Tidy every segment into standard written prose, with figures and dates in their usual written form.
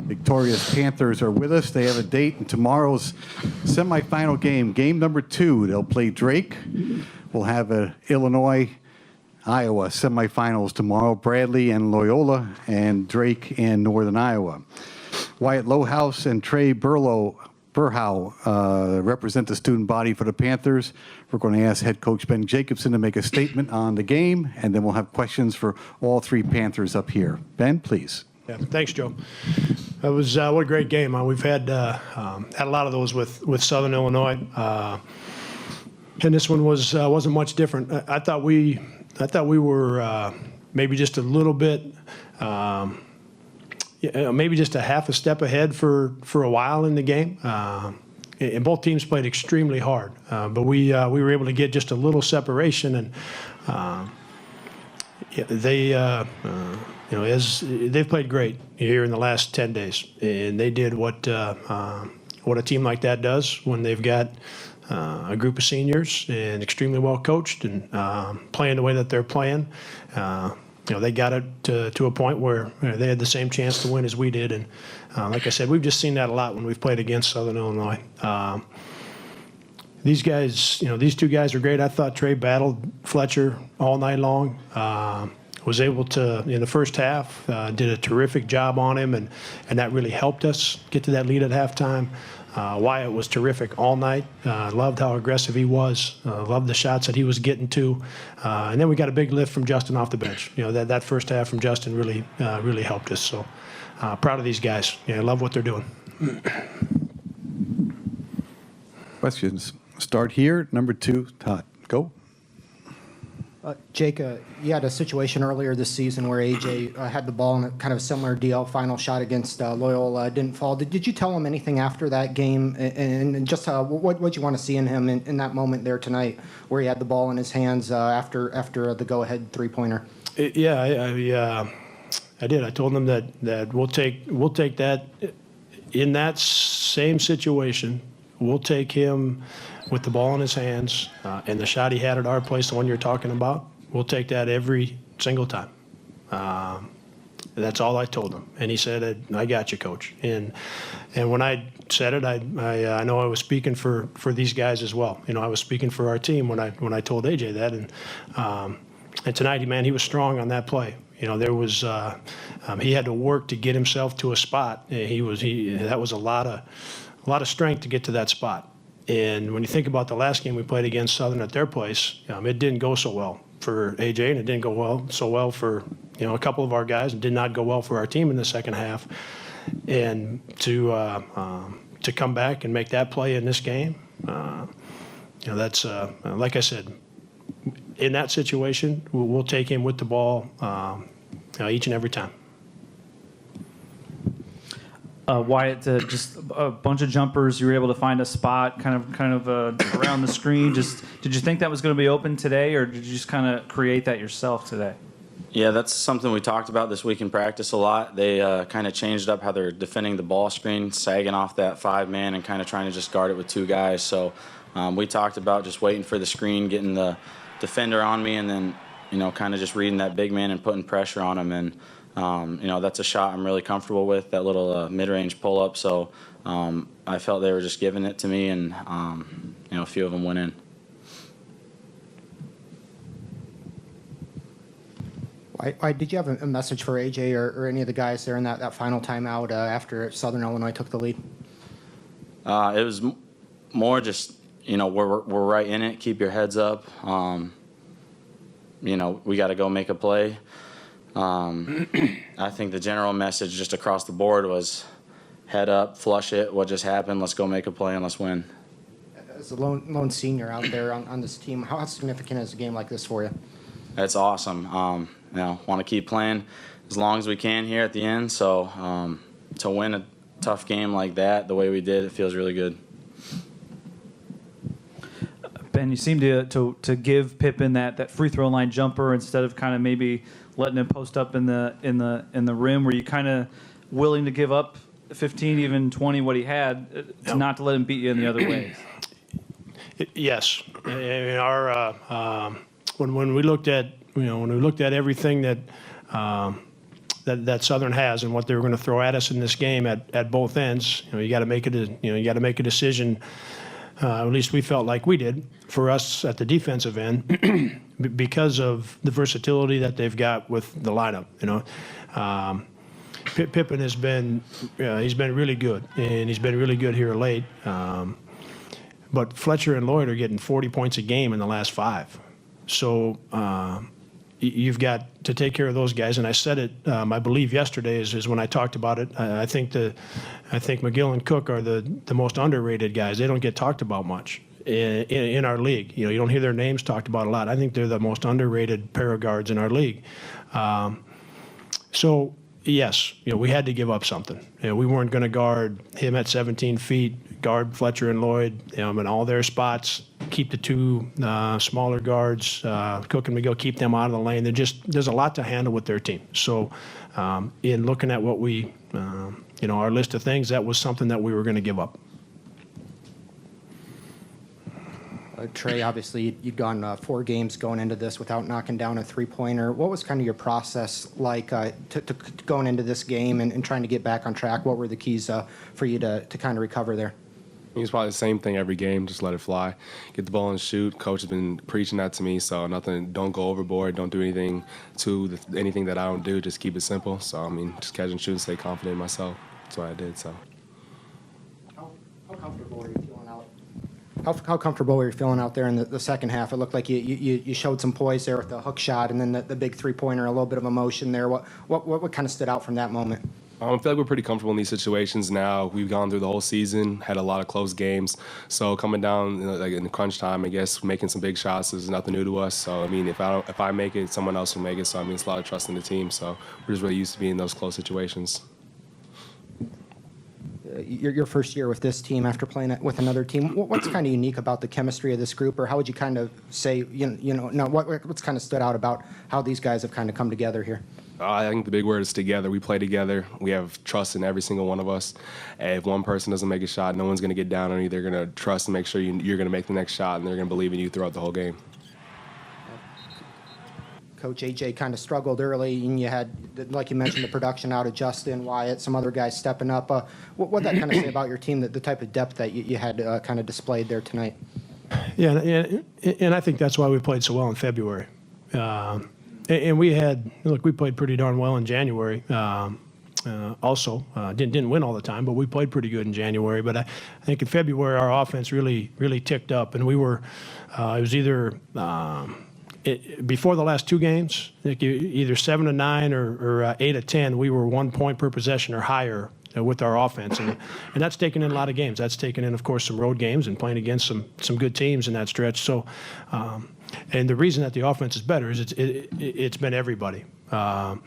Victorious Panthers are with us. They have a date in tomorrow's semifinal game, game number 2. They'll play Drake. We'll have a Illinois-Iowa semifinals tomorrow, Bradley and Loyola, and Drake and Northern Iowa. Wyatt Lowhouse and Trey Burhow represent the student body for the Panthers. We're going to ask head coach Ben Jacobson to make a statement on the game, and then we'll have questions for all 3 Panthers up here. Ben, please. Yeah, thanks, Joe. It was what a great game. We've had a lot of those with Southern Illinois, and this one wasn't much different. I thought we were maybe just a little bit, maybe just a half a step ahead for a while in the game. And both teams played extremely hard, but we were able to get just a little separation, and as they've played great here in the last 10 days, and they did what a team like that does when they've got a group of seniors and extremely well coached and playing the way that they're playing. They got it to a point where they had the same chance to win as we did, and like I said, we've just seen that a lot when we've played against Southern Illinois. These guys, these 2 guys are great. I thought Trey battled Fletcher all night long. Was able to, in the first half, did a terrific job on him, and that really helped us get to that lead at halftime. Wyatt was terrific all night. Loved how aggressive he was. Loved the shots that he was getting to. And then we got a big lift from Justin off the bench. That first half from Justin really helped us. So proud of these guys. Love what they're doing. Questions? Start here. Number 2, Todd. Go. Jake, you had a situation earlier this season where AJ had the ball in a kind of similar deal. Final shot against Loyola didn't fall. Did you tell him anything after that game? And just what did you want to see in him in that moment there tonight where he had the ball in his hands after the go-ahead 3-pointer? Yeah, I did. I told him that we'll take that in that same situation. We'll take him with the ball in his hands, and the shot he had at our place, the one you're talking about, we'll take that every single time. That's all I told him, and he said, "I got you, Coach." And when I said it, I know I was speaking for these guys as well. I was speaking for our team when I told AJ that, and tonight, man, he was strong on that play. There was he had to work to get himself to a spot. That was a lot of strength to get to that spot. And when you think about the last game we played against Southern at their place, it didn't go so well for AJ, and it didn't go so well for a couple of our guys, and did not go well for our team in the second half. And to come back and make that play in this game, that's like I said, in that situation, we'll take him with the ball each and every time. Wyatt, just a bunch of jumpers. You were able to find a spot kind of around the screen. Did you think that was going to be open today, or did you just kind of create that yourself today? Yeah, that's something we talked about this week in practice a lot. They kind of changed up how they're defending the ball screen, sagging off that 5-man and kind of trying to just guard it with 2 guys. So we talked about just waiting for the screen, getting the defender on me, and then kind of just reading that big man and putting pressure on him. And that's a shot I'm really comfortable with, that little mid-range pull-up. So I felt they were just giving it to me, and, a few of them went in. Why did you have a message for AJ or any of the guys there in that final timeout after Southern Illinois took the lead? It was more just, we're right in it. Keep your heads up. We got to go make a play. I think the general message just across the board was head up, flush it, what just happened, let's go make a play and let's win. As a lone senior out there on this team, how significant is a game like this for you? It's awesome. Want to keep playing as long as we can here at the end. So to win a tough game like that, the way we did, it feels really good. Ben, you seem to give Pippen that free throw line jumper instead of kind of maybe letting him post up in the rim. Were you kind of willing to give up 15, even 20, what he had, not to let him beat you in the other ways? Yes. When we looked at everything that that Southern has and what they were going to throw at us in this game at both ends. You got to make a decision. At least we felt like we did for us at the defensive end because of the versatility that they've got with the lineup. Pippen has been he's been really good, and he's been really good here late. But Fletcher and Lloyd are getting 40 points a game in the last 5. So you've got to take care of those guys. And I said it, I believe yesterday is when I talked about it. I think McGill and Cook are the most underrated guys. They don't get talked about much in our league. You don't hear their names talked about a lot. I think they're the most underrated pair of guards in our league. So yes, we had to give up something. We weren't going to guard him at 17 feet, guard Fletcher and Lloyd in all their spots, keep the 2 smaller guards, Cook and McGill, keep them out of the lane. There's a lot to handle with their team. So in looking at what we, our list of things, that was something that we were going to give up. Trey, obviously you'd gone 4 games going into this without knocking down a three-pointer. What was kind of your process like to going into this game and trying to get back on track? What were the keys for you to kind of recover there? It's probably the same thing every game. Just let it fly. Get the ball and shoot. Coach has been preaching that to me, so nothing. Don't go overboard. Don't do anything anything that I don't do. Just keep it simple. So, just catch and shoot and stay confident in myself. That's what I did, so. How comfortable are you feeling out? How comfortable were you feeling out there in the second half? It looked like you showed some poise there with the hook shot and then the big three-pointer, a little bit of emotion there. What kind of stood out from that moment? I feel like we're pretty comfortable in these situations now. We've gone through the whole season, had a lot of close games. So coming down like in the crunch time, I guess making some big shots is nothing new to us. So if I make it, someone else will make it. So it's a lot of trust in the team. So we're just really used to being in those close situations. Your first year with this team after playing with another team, what's kind of unique about the chemistry of this group, or how would you kind of say, what's kind of stood out about how these guys have kind of come together here? I think the big word is together. We play together. We have trust in every single one of us. And if one person doesn't make a shot, no one's going to get down on you. They're going to trust and make sure you're going to make the next shot, and they're going to believe in you throughout the whole game. Coach AJ kind of struggled early, and you had, like you mentioned, the production out of Justin, Wyatt, some other guys stepping up. What did that kind of say about your team, the type of depth that you had kind of displayed there tonight? Yeah, and I think that's why we played so well in February. And we played pretty darn well in January. Also, didn't win all the time, but we played pretty good in January. But I think in February our offense really ticked up, and we were. It was either before the last 2 games, either 7 of 9 or 8 of 10. We were 1 point per possession or higher with our offense, and that's taken in a lot of games. That's taken in, of course, some road games and playing against some good teams in that stretch. So. And the reason that the offense is better is it's been everybody. The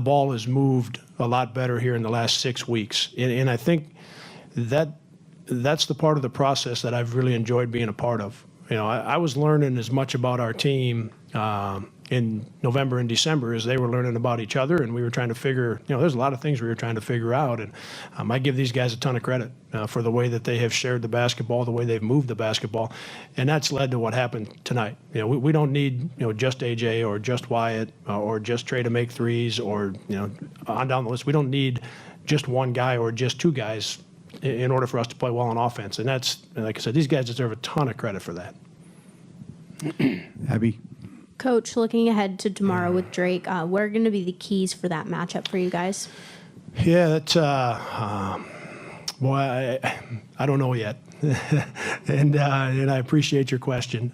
ball has moved a lot better here in the last 6 weeks, and I think that's the part of the process that I've really enjoyed being a part of. I was learning as much about our team in November and December as they were learning about each other, and we were trying to figure, there's a lot of things we were trying to figure out, and I give these guys a ton of credit for the way that they have shared the basketball, the way they've moved the basketball, and that's led to what happened tonight. We don't need, just AJ or just Wyatt or just Trey to make threes or, on down the list. We don't need just one guy or just 2 guys in order for us to play well on offense, and that's, like I said, these guys deserve a ton of credit for that. Abby? Coach, looking ahead to tomorrow with Drake, what are going to be the keys for that matchup for you guys? Yeah, that's boy, I don't know yet, and I appreciate your question.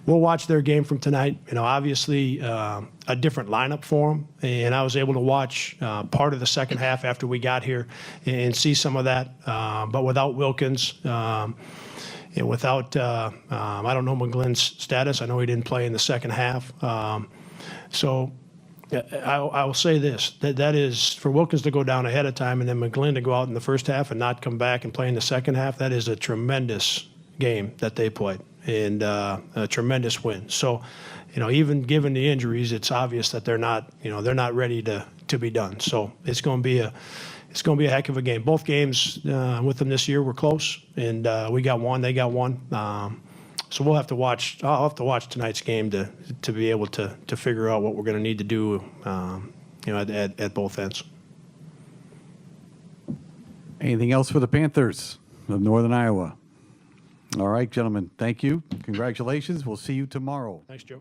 We'll watch their game from tonight. Obviously a different lineup for them, and I was able to watch part of the second half after we got here and see some of that, but without Wilkins. And without, I don't know McGlynn's status. I know he didn't play in the second half. So I will say this, that is, for Wilkins to go down ahead of time and then McGlynn to go out in the first half and not come back and play in the second half, that is a tremendous game that they played and a tremendous win. So, even given the injuries, it's obvious that they're not ready to be done. So it's going to be a heck of a game. Both games with them this year were close, and we got one, they got one. So we'll have to watch. I'll have to watch tonight's game to be able to figure out what we're going to need to do at both ends. Anything else for the Panthers of Northern Iowa? All right, gentlemen, thank you. Congratulations. We'll see you tomorrow. Thanks, Joe.